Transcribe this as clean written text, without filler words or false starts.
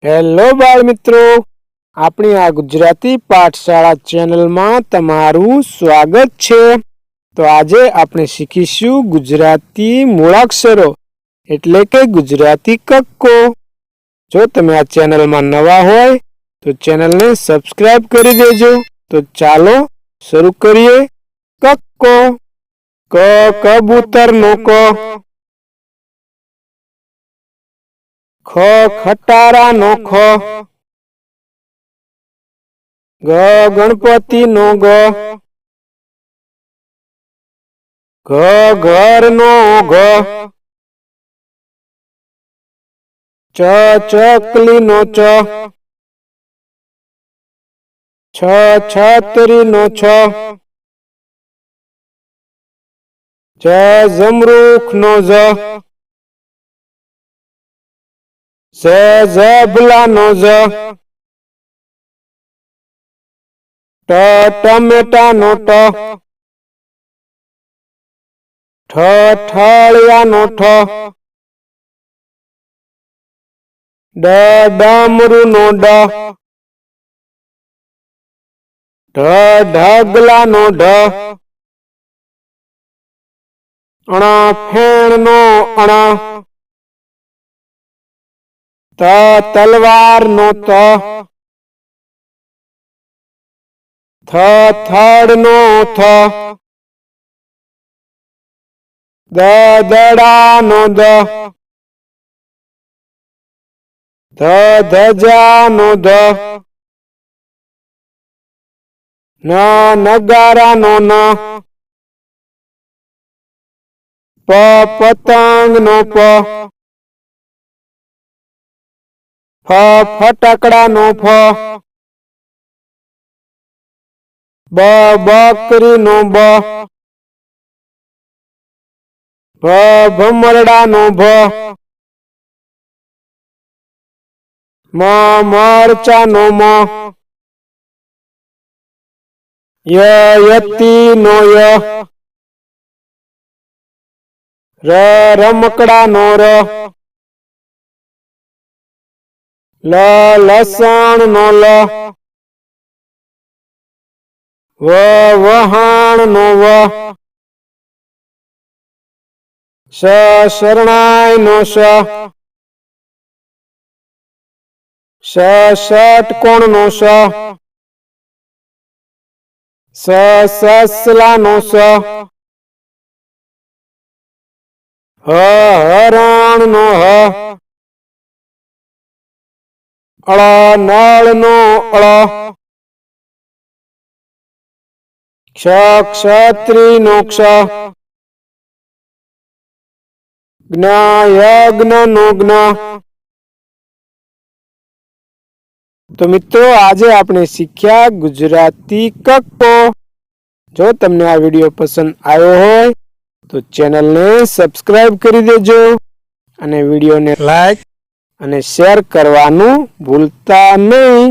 Hello બાળ મિત્રો, આપણી આ ગુજરાતી પાઠશાળા ચેનલમાં તમારું સ્વાગત છે। તો આજે આપણે શીખીશું ગુજરાતી મૂળાક્ષરો એટલે કે ગુજરાતી કક્કો। જો તમે આ ચેનલમાં નવા હોય તો ચેનલને સબસ્ક્રાઇબ કરી દેજો। તો ચાલો શરૂ કરીએ। કક્કો, ક કબૂતરનો ક, ખ ખટારાનો ખ, ગ ગણપતિનો ગ, ઘ ઘરનો ઘ, ચ ચકલીનો ચ, છ છતરીનો છ, જ જમરૂખનો જ, ઝ ઝબલાનો ઝ, ટ ટમેટાનો ટ, ઠ ઠળિયાનો ઠ, ડ ડમરુનો ડ, ઢ ઢગલાનો ઢ, ણ ફેણનો અણ, ત તલવારનો ત, થ થડનો થ, દ દડાનો દ, ધ ધજાનો ધ, ન નગારાનો ન, પ પતંગનો પ, ફ ફટાકડાનો ફ, બ બકરીનો બ, ભ ભમરડાનો ભ, મ મરચાનો મ, ય યતીનો ય, ર રમકડાનો ર, લ લસણનો લ, વ વહાણનો વ, શ શરણાઈનો શ, શ ષટકોણનો શ, સ સસલાનો સ, હ હરણનો હ, અળ નળનો અળ, ક્ષ ક્ષત્રિયનો ક્ષ, જ્ઞ યજ્ઞનો જ્ઞ। તો મિત્રો, આજે આપણે શીખ્યા ગુજરાતી કક્કો। જો તમને આ વિડીયો પસંદ આવ્યો હોય તો ચેનલને સબસ્ક્રાઇબ કરી દેજો અને વિડીયોને લાઈક અને શેર કરવાનું ભૂલતા નહીં।